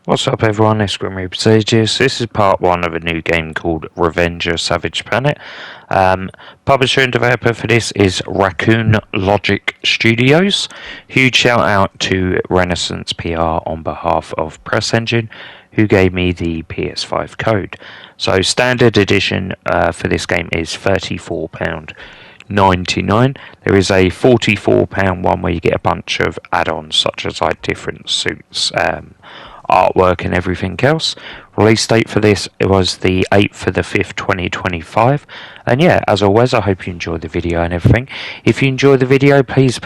What's up everyone, it's Grim Reaper Sages. This is part 1 of a new game called Revenger Savage Planet. Publisher and developer for this is Raccoon Logic Studios. Huge shout out to Renaissance PR on behalf of Press Engine, who gave me the PS5 code. So standard edition for this game is £34.99. There is a £44 one where you get a bunch of add-ons such as like different suits, artwork and everything else. Release date for this was the 8th of the 5th 2025, and yeah, as always, I hope you enjoyed the video and everything. If you enjoyed the video, please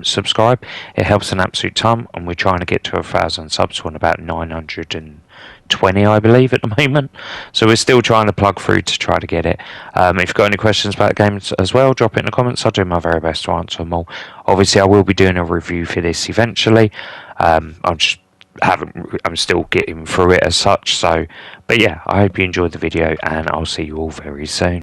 subscribe. It helps an absolute ton, and we're trying to get to 1,000 subs. We're on about 920, I believe, at the moment, so we're still trying to plug through to try to get it. If you've got any questions about the games as well, drop it in the comments. I'll do my very best to answer them all. Obviously, I will be doing a review for this eventually. I'm still getting through it as such, but yeah, I hope you enjoyed the video and I'll see you all very soon.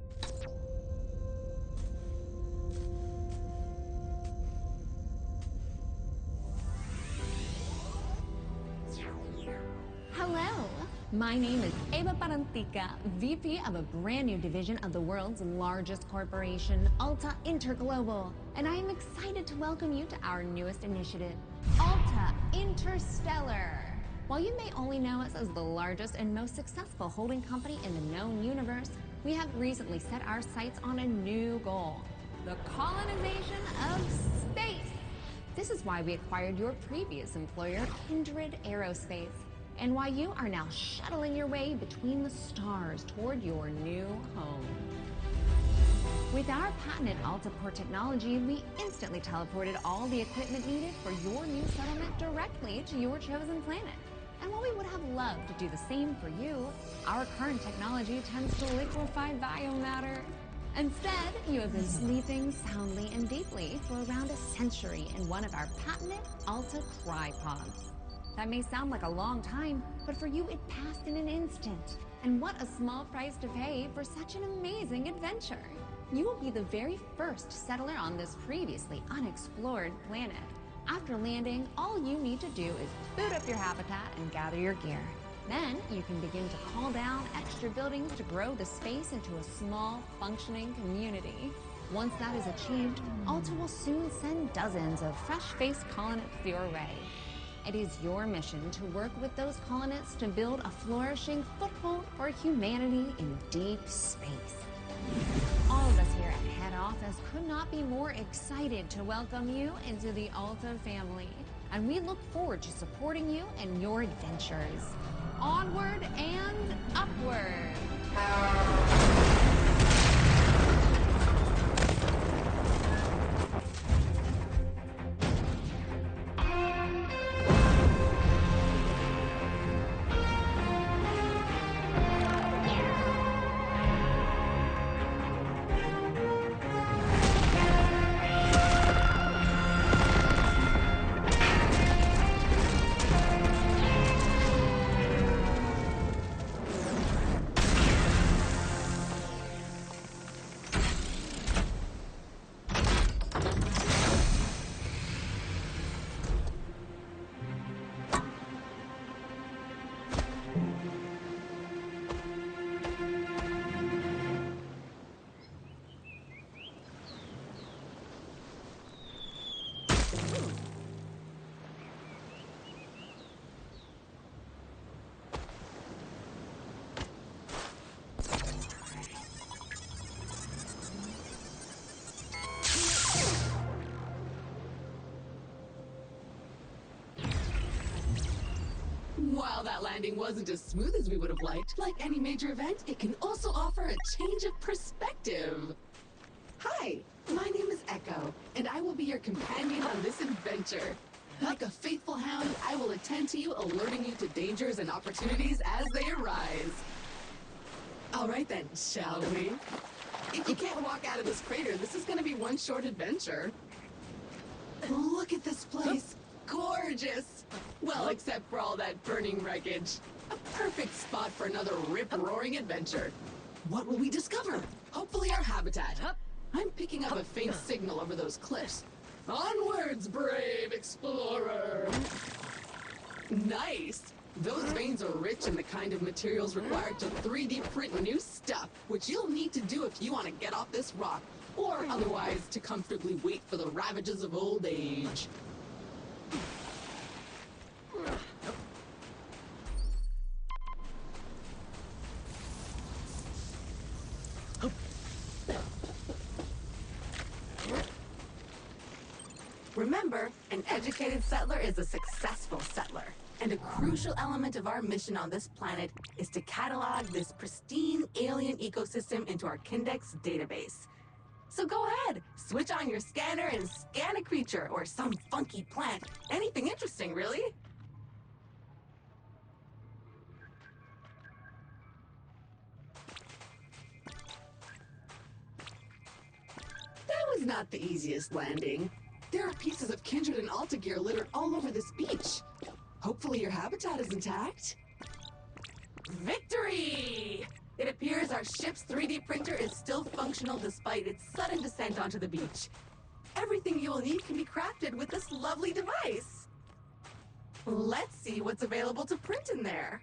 Hello, my name is Eva Parantica, VP of a brand new division of the world's largest corporation, Alta Interglobal, and I am excited to welcome you to our newest initiative, Alta Interstellar. While you may only know us as the largest and most successful holding company in the known universe, we have recently set our sights on a new goal, the colonization of space. This is why we acquired your previous employer, Kindred Aerospace, and why you are now shuttling your way between the stars toward your new home. With our patented Altaport technology, we instantly teleported all the equipment needed for your new settlement directly to your chosen planet. And while we would have loved to do the same for you, our current technology tends to liquefy biomatter. Instead, you have been sleeping soundly and deeply for around a century in one of our patented Alta Crypods. That may sound like a long time, but for you it passed in an instant. And what a small price to pay for such an amazing adventure. You will be the very first settler on this previously unexplored planet. After landing, all you need to do is boot up your habitat and gather your gear. Then you can begin to call down extra buildings to grow the space into a small, functioning community. Once that is achieved, Alta will soon send dozens of fresh-faced colonists your way. It is your mission to work with those colonists to build a flourishing foothold for humanity in deep space. All of us here at Head Office could not be more excited to welcome you into the Alta family, and we look forward to supporting you in your adventures. Onward and upward! While that landing wasn't as smooth as we would have liked, like any major event, it can also offer a change of perspective. Hi, my name is Echo, and I will be your companion on this adventure. Like a faithful hound, I will attend to you, alerting you to dangers and opportunities as they arise. All right then, shall we? If you can't walk out of this crater, this is going to be one short adventure. Look at this place. Gorgeous! Well, except for all that burning wreckage. A perfect spot for another rip-roaring adventure. What will we discover? Hopefully our habitat. I'm picking up a faint signal over those cliffs. Onwards, brave explorer! Nice! Those veins are rich in the kind of materials required to 3D print new stuff, which you'll need to do if you want to get off this rock, or otherwise to comfortably wait for the ravages of old age. Remember, an educated settler is a successful settler. And a crucial element of our mission on this planet is to catalog this pristine alien ecosystem into our Kindex database. So go ahead, switch on your scanner and scan a creature or some funky plant. Anything interesting, really. That was not the easiest landing. There are pieces of Kindred and Alta gear littered all over this beach. Hopefully your habitat is intact. Victory! It appears our ship's 3D printer is still functional despite its sudden descent onto the beach. Everything you will need can be crafted with this lovely device. Let's see what's available to print in there.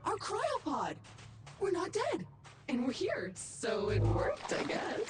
Our cryopod! We're not dead! And we're here, so it worked, I guess.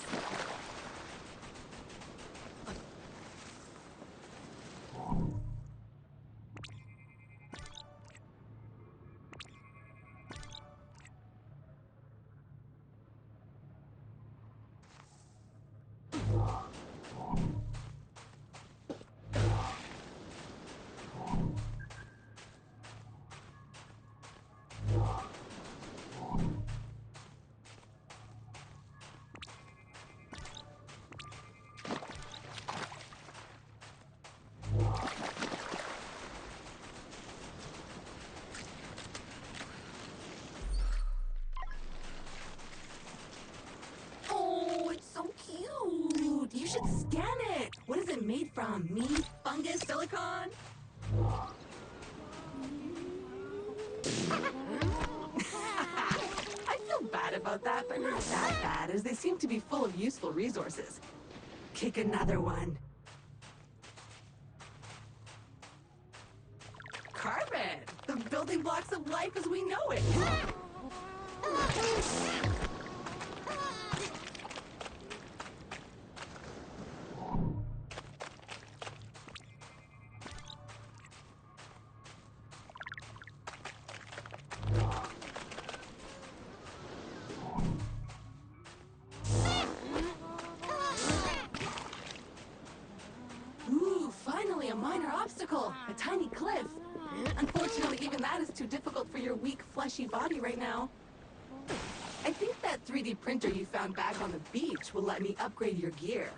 Oh, it's so cute! You should scan it! What is it made from? Meat? Fungus? Silicon? I feel bad about that, but not that bad, as they seem to be full of useful resources. Kick another one. Carbon! The building blocks of life as we know it! Ooh, finally a minor obstacle! A tiny cliff! Unfortunately, even that is too difficult for your weak, fleshy body right now. I think that 3D printer you found back on the beach will let me upgrade your gear.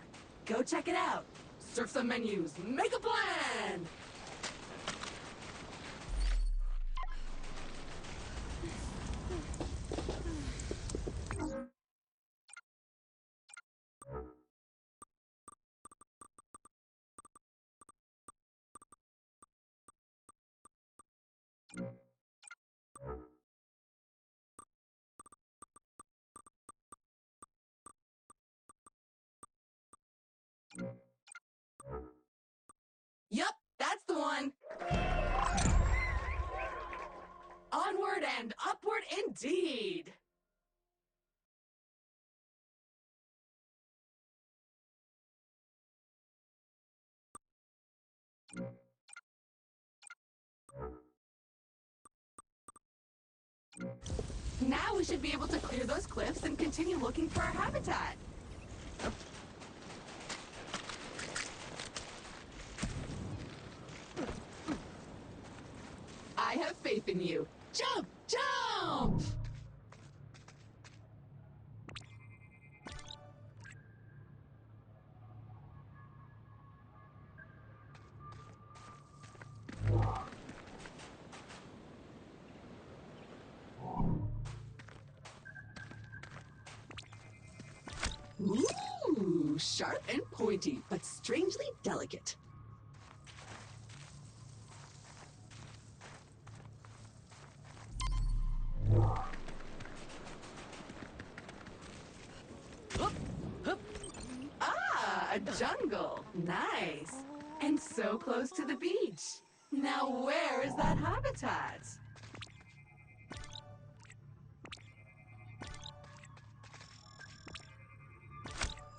Go check it out. Surf some menus. Make a plan! Yup, that's the one. Onward and upward indeed. Now we should be able to clear those cliffs and continue looking for our habitat. I have faith in you. Jump! Jump! Ooh, sharp and pointy, but strangely delicate. Ah, a jungle. Nice. And so close to the beach. Now where is that habitat?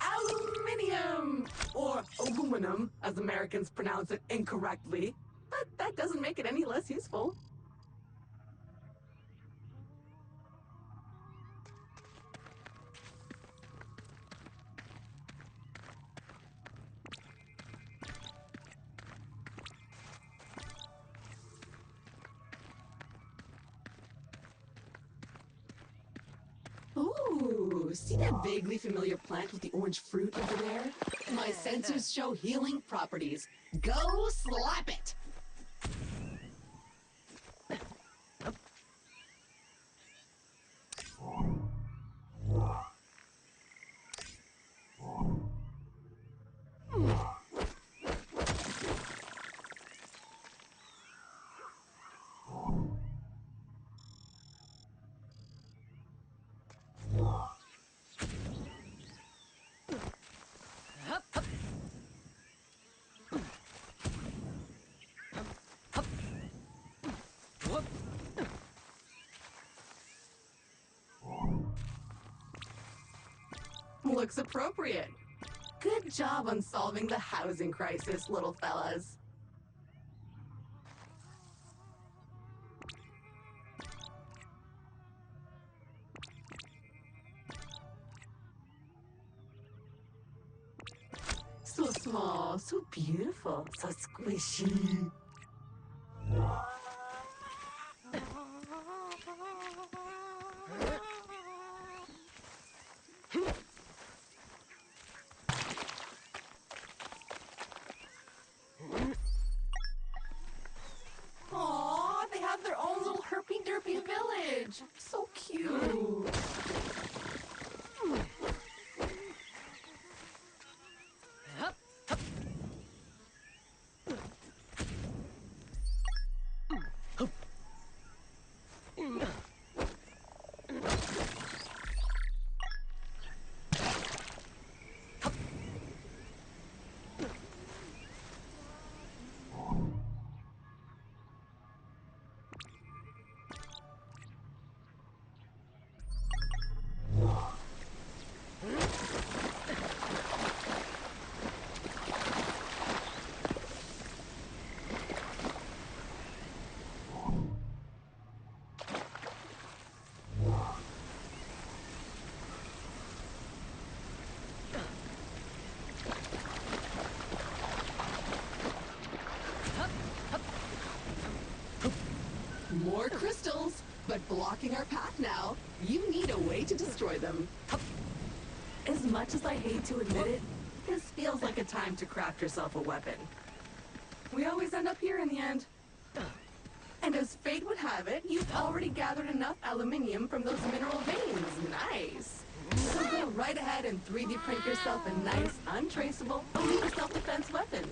Aluminium! Or aluminum, as Americans pronounce it incorrectly. But that doesn't make it any less useful. Ooh, see that vaguely familiar plant with the orange fruit over there? My sensors show healing properties. Go slap it! Looks appropriate. Good job on solving the housing crisis, little fellas. So small, so beautiful, so squishy. Aw, they have their own little herpy-derpy village. So cute. More crystals, but blocking our path now. You need a way to destroy them. As much as I hate to admit it, this feels like a time to craft yourself a weapon. We always end up here in the end. And as fate would have it, you've already gathered enough aluminium from those mineral veins. Nice. So go right ahead and 3D print yourself a nice, untraceable, elite self-defense weapon.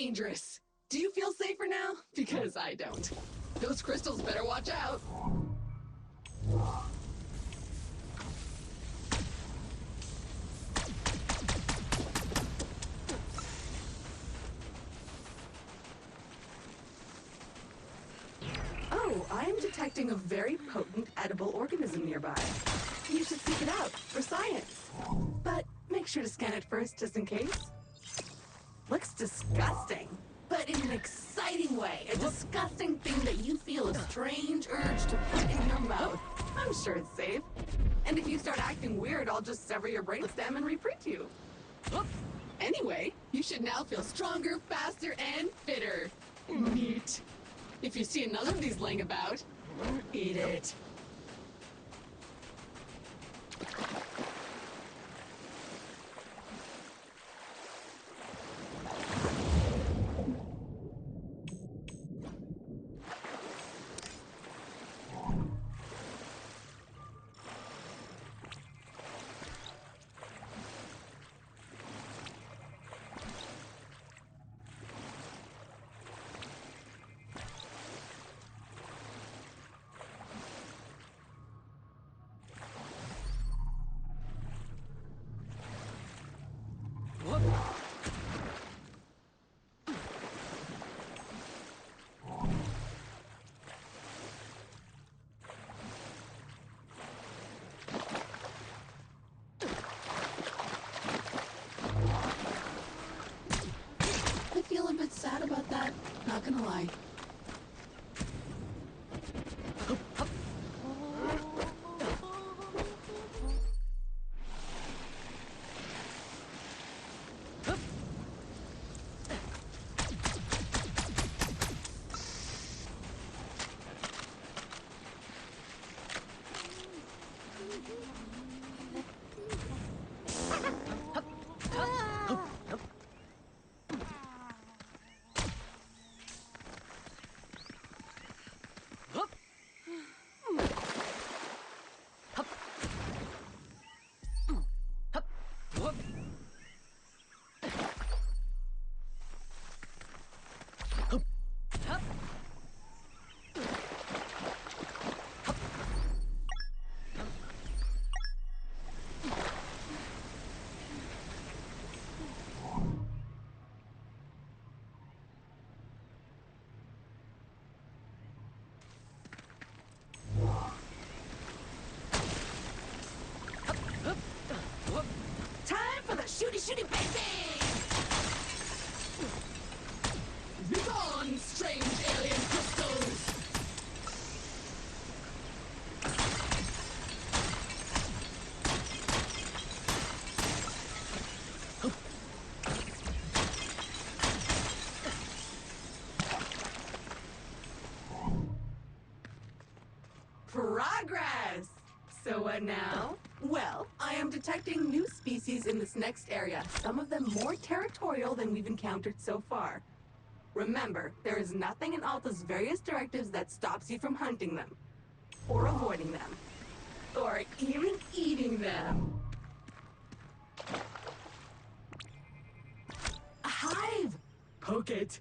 dangerous. Do you feel safer now? Because I don't. Those crystals better watch out. Oh, I am detecting a very potent edible organism nearby. You should seek it out for science. But make sure to scan it first, just in case. Looks disgusting, but in an exciting way. A disgusting thing that you feel a strange urge to put in your mouth. I'm sure it's safe. And if you start acting weird, I'll just sever your brainstem and reprint you. Anyway, you should now feel stronger, faster, and fitter. Neat. If you see another of these laying about, eat it. I feel a bit sad about that, not gonna lie. Time for the shooty bang bang! Begone, strange alien crystals! Progress! So what now? Well, I am detecting new species in this next area, some of them more territorial than we've encountered so far. Remember, there is nothing in Alta's various directives that stops you from hunting them, or avoiding them, or even eating them. A hive! Poke it!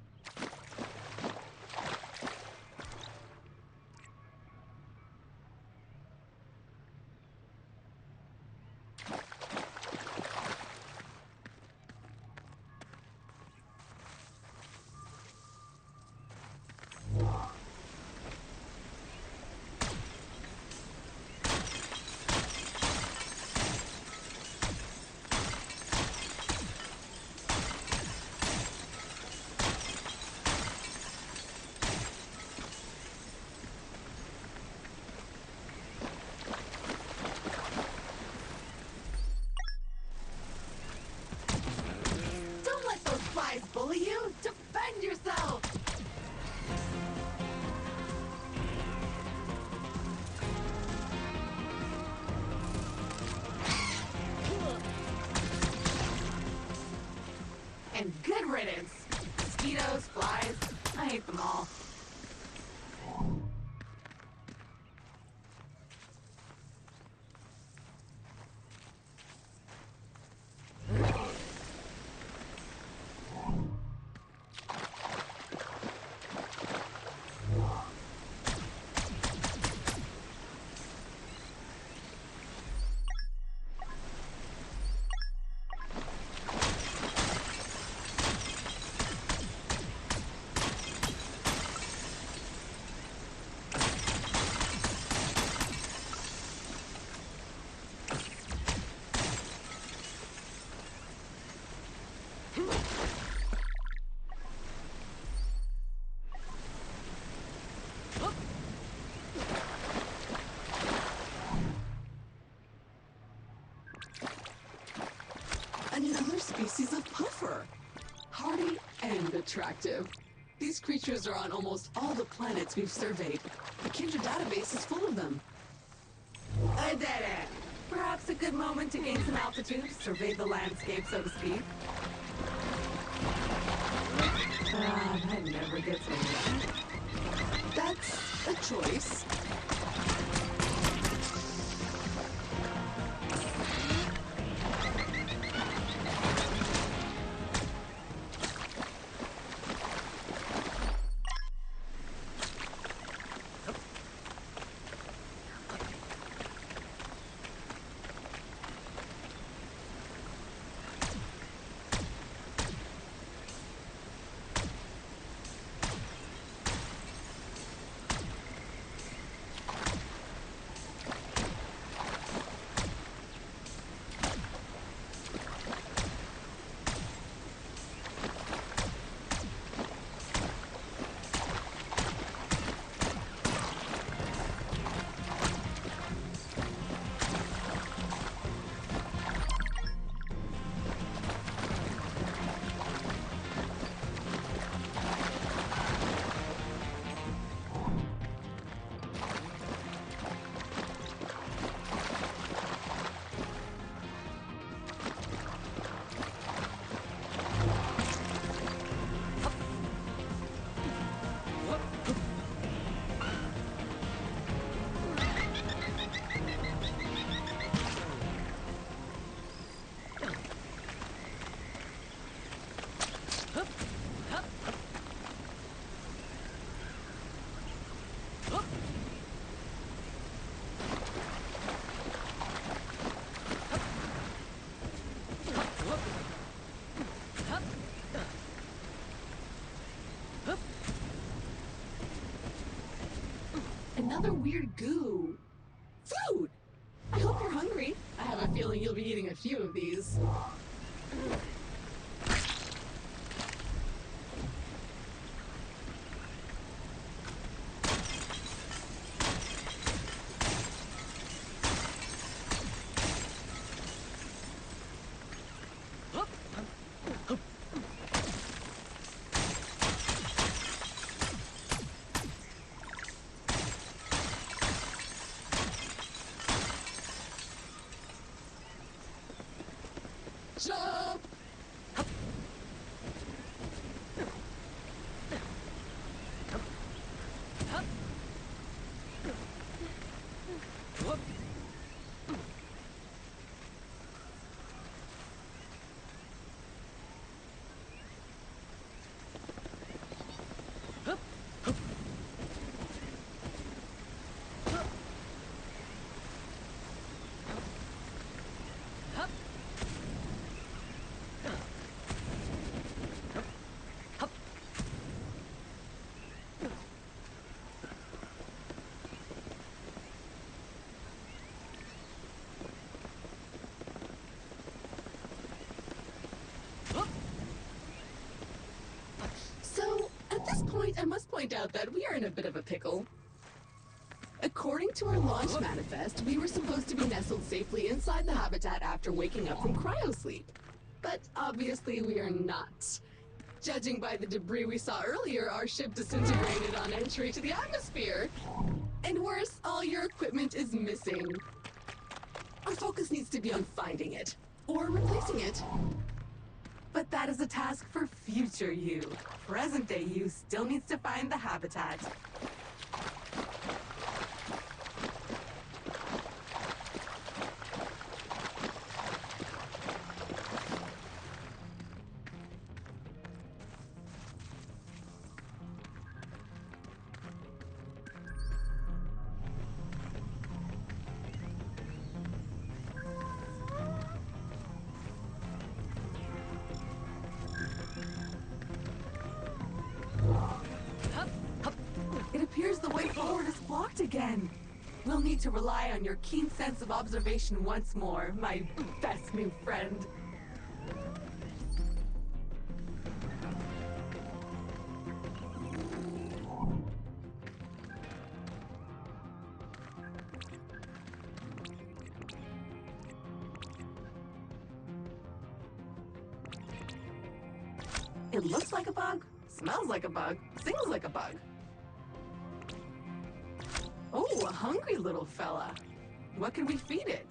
Don't let those flies bully you! Defend yourself! And good riddance! Mosquitoes, flies, I hate them all. attractive. These creatures are on almost all the planets we've surveyed. The Kindred database is full of them. A dead end. Perhaps a good moment to gain some altitude, survey the landscape, so to speak. That never gets old. That's a choice. Another weird goo. Food! I hope you're hungry. I have a feeling you'll be eating a few of these. Jump! So, at this point, I must point out that we are in a bit of a pickle. According to our launch manifest, we were supposed to be nestled safely inside the habitat after waking up from cryosleep. But obviously we are not. Judging by the debris we saw earlier, our ship disintegrated on entry to the atmosphere. And worse, all your equipment is missing. Our focus needs to be on finding it, or replacing it. But that is a task for future you. Present day you still needs to find the habitat. It appears the way forward is blocked again. We'll need to rely on your keen sense of observation once more, my best new friend. It looks like a bug, Smells like a bug, sings like a bug. Oh, a hungry little fella. What can we feed it?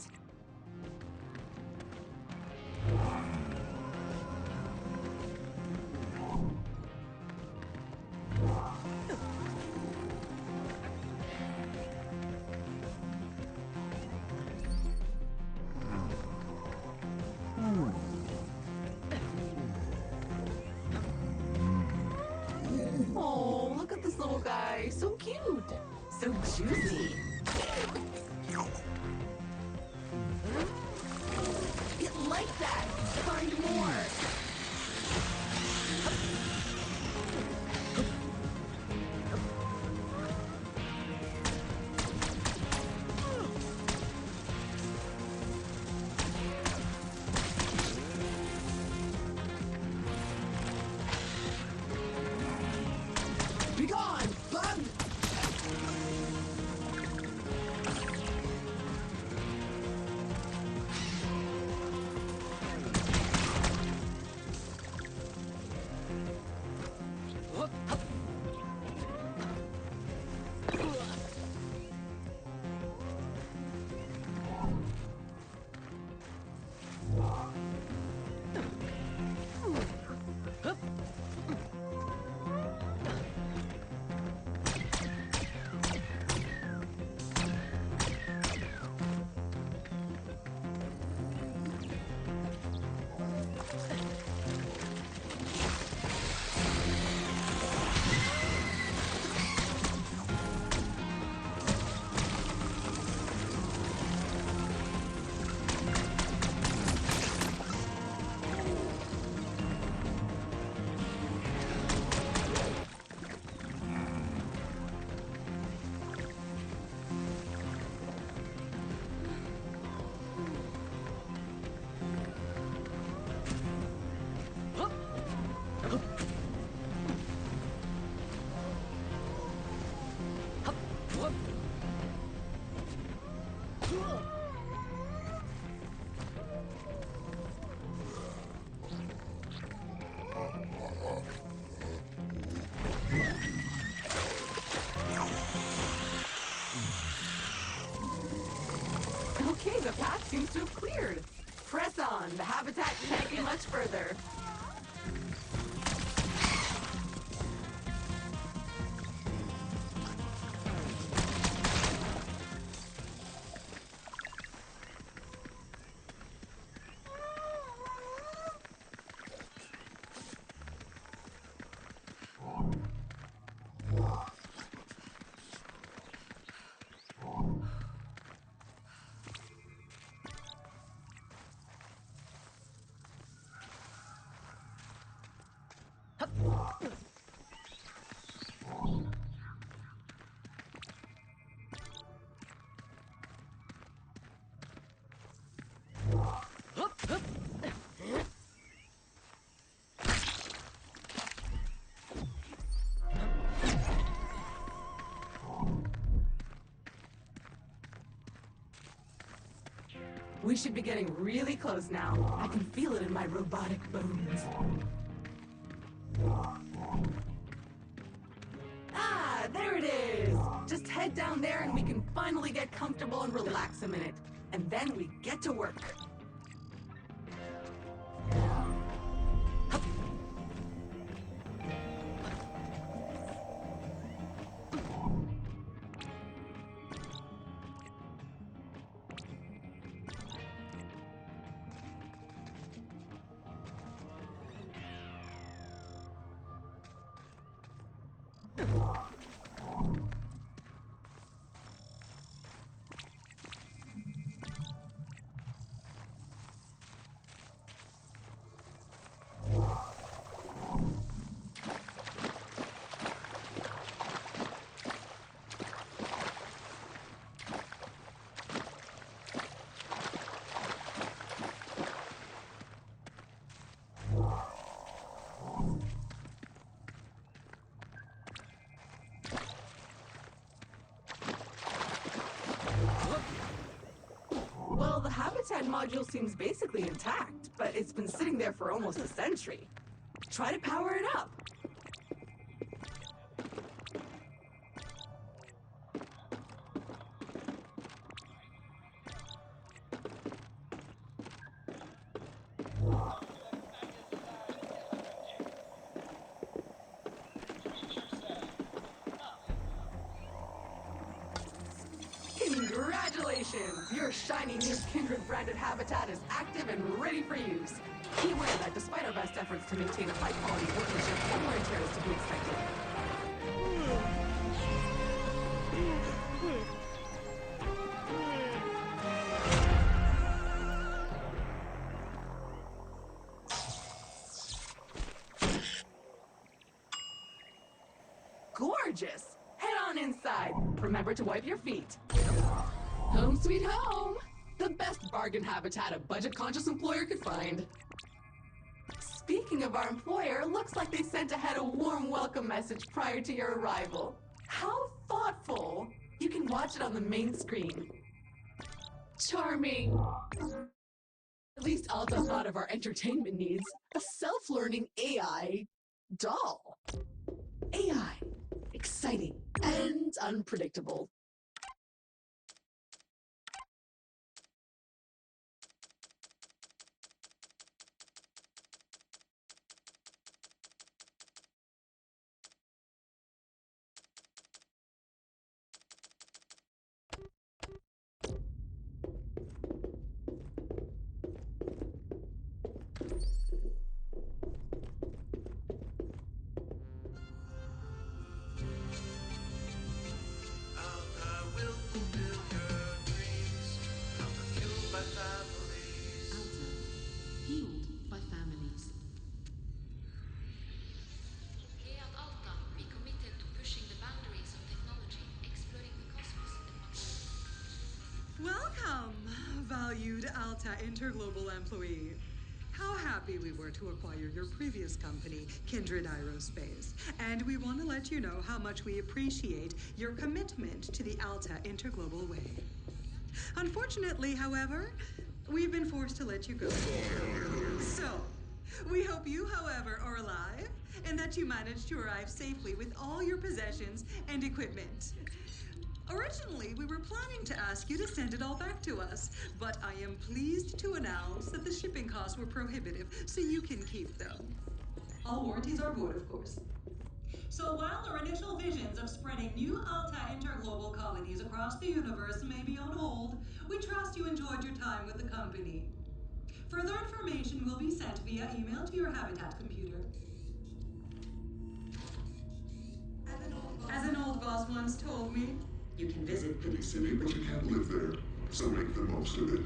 Oh, look at this little guy. So cute. So juicy. It likes that. Find more. Be gone, bug! Okay, the path seems to have cleared. Press on. The habitat can't get much further. We should be getting really close now. I can feel it in my robotic bones. Ah, there it is! Just head down there and we can finally get comfortable and relax a minute. And then we get to work. Well, the habitat module seems basically intact, but it's been sitting there for almost a century. Try to power it up. Your shiny new Kindred branded habitat is active and ready for use. Be aware that despite our best efforts to maintain a high-quality workmanship, some wear and tear is to be expected. Gorgeous! Head on inside. Remember to wipe your feet. Home sweet home! The best bargain habitat a budget-conscious employer could find. Speaking of our employer, looks like they sent ahead a warm welcome message prior to your arrival. How thoughtful! You can watch it on the main screen. Charming! At least Alta thought of our entertainment needs. A self-learning AI doll. AI. Exciting and unpredictable. Fueled by families. Here at Alta, we committed to pushing the boundaries of technology, exploring the cosmos, and much more. Welcome, valued Alta Interglobal employee. How happy we were to acquire your previous company, Kindred Aerospace. And we want to let you know how much we appreciate your commitment to the Alta Interglobal way. Unfortunately, however, we've been forced to let you go. So, we hope you, however, are alive and that you managed to arrive safely with all your possessions and equipment. Originally, we were planning to ask you to send it all back to us, but I am pleased to announce that the shipping costs were prohibitive, so you can keep them. All warranties are void, of course. So while our initial visions of spreading new Alta interglobal colonies across the universe may be on hold, we trust you enjoyed your time with the company. Further information will be sent via email to your Habitat computer. As an old boss once told me, you can visit Pretty city, but you can't live there, so make the most of it.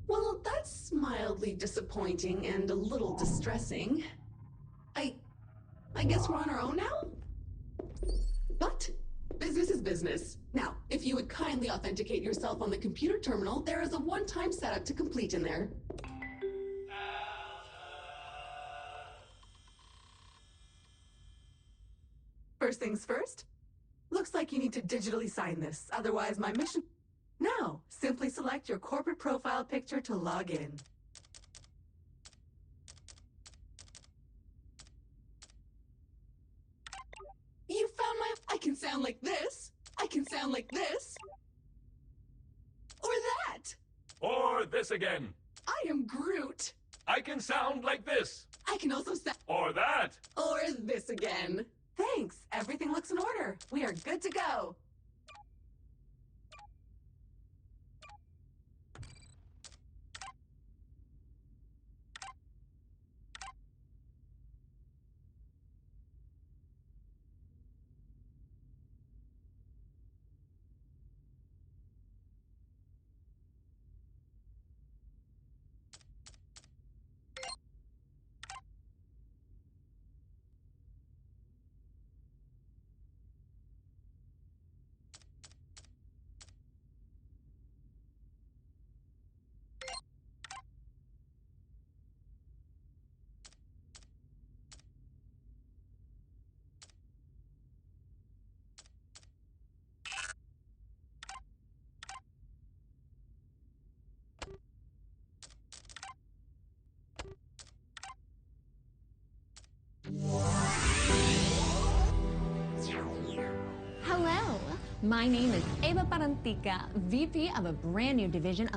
Well, that's mildly disappointing and a little distressing. I guess we're on our own now? But business is business. Now, if you would kindly authenticate yourself on the computer terminal, there is a one-time setup to complete in there. First things first, looks like you need to digitally sign this, otherwise my mission... Now, simply select your corporate profile picture to log in. You found my... I can sound like this. I can sound like this. Or that. Or this again. I am Groot. I can sound like this. I can also sound... Or that. Or this again. Thanks. Everything looks in order. We are good to go. My name is Eva Parantica, VP of a brand new division of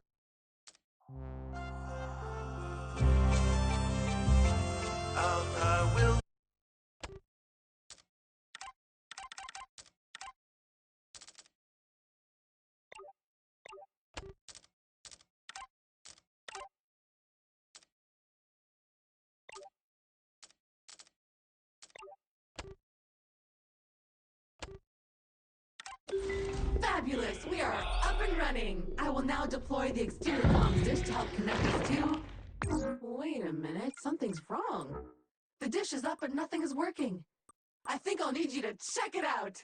Fabulous! We are up and running! I will now deploy the exterior comms dish to help connect us to... Wait a minute, something's wrong. The dish is up, but nothing is working. I think I'll need you to check it out!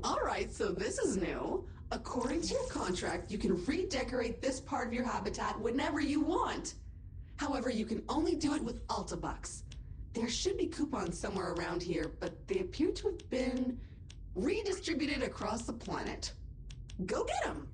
Alright, so this is new. According to your contract, you can redecorate this part of your habitat whenever you want. However, you can only do it with Alta Bucks. There should be coupons somewhere around here, but they appear to have been redistributed across the planet. Go get them!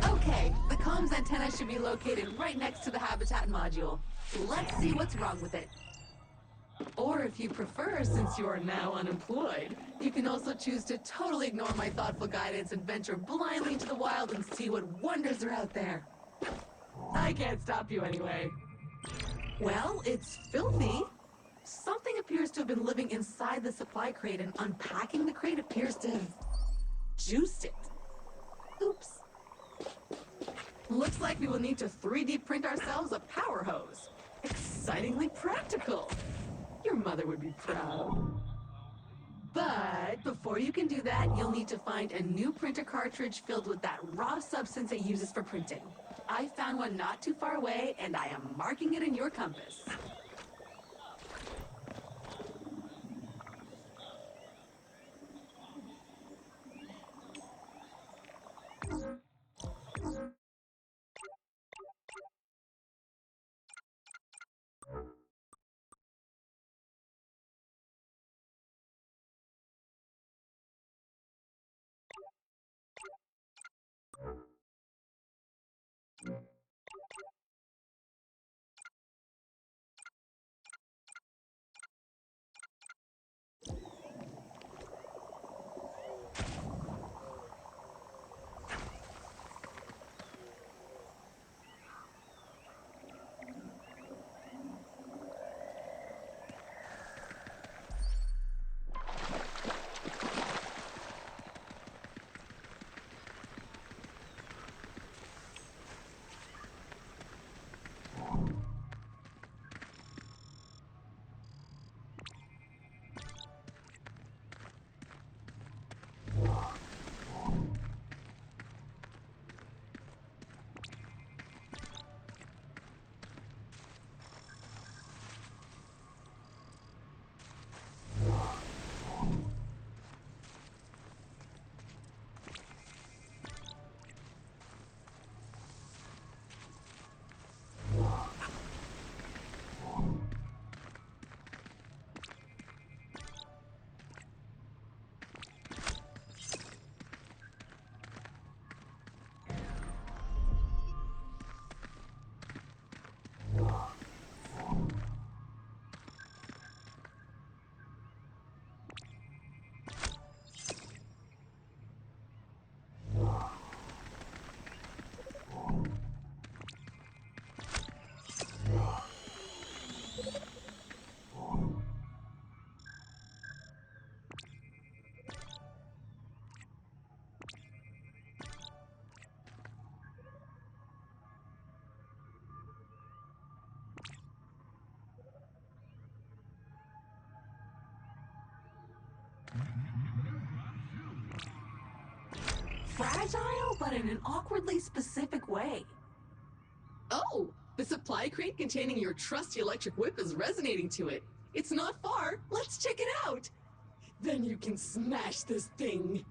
Okay, the comms antenna should be located right next to the habitat module. Let's see what's wrong with it. Or if you prefer, since you are now unemployed, you can also choose to totally ignore my thoughtful guidance and venture blindly into the wild and see what wonders are out there. I can't stop you anyway. Well, it's filthy. Something appears to have been living inside the supply crate, and unpacking the crate appears to have juiced it. Oops. Looks like we will need to 3D print ourselves a power hose. Excitingly practical. Your mother would be proud. But before you can do that, you'll need to find a new printer cartridge filled with that raw substance it uses for printing. I found one not too far away, and I am marking it in your compass. Fragile, but in an awkwardly specific way. Oh, the supply crate containing your trusty electric whip is resonating to it. It's not far. Let's check it out. Then you can smash this thing.